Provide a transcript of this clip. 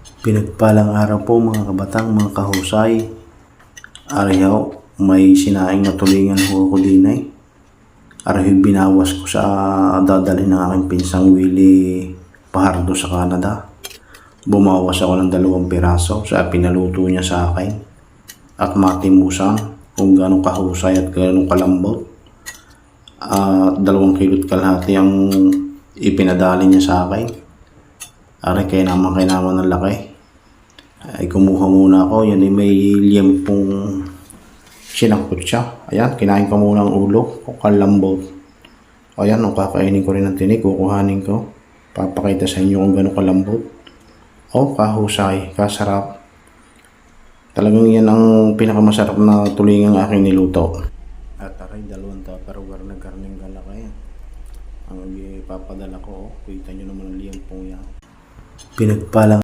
Pinagpalang araw po mga kabatang, mga kahusay. Araw, may sinaing na tulingan ho ako din ay. Araw, binawas ko sa dadalhin ng aking pinsang Willie Pahardo sa Canada. Bumawas ako ng 2 piraso sa pinaluto niya sa akin. At matimusan kung gano'ng kahusay at gano'ng kalambot. 2 kilot kalahati ang ipinadali niya sa akin. Aray, kaya naman ng laki. Ay kumuha muna ako. Yan ay may liyempong sinangkot siya. Ayan, kinain ko muna ang ulo. Kung kalambot. Ayan, nung kakainin ko rin ng tinik, kukuhanin ko. Papakita sa inyo kung gano'ng kalambot. Kahusay, kasarap. Talagang yan ang pinakamasarap na tulingang aking niluto. At aray, 2 tupperware na karneng galakay. Ang ipapadala ko, kita nyo naman ang liyempong yan. Pinagpalang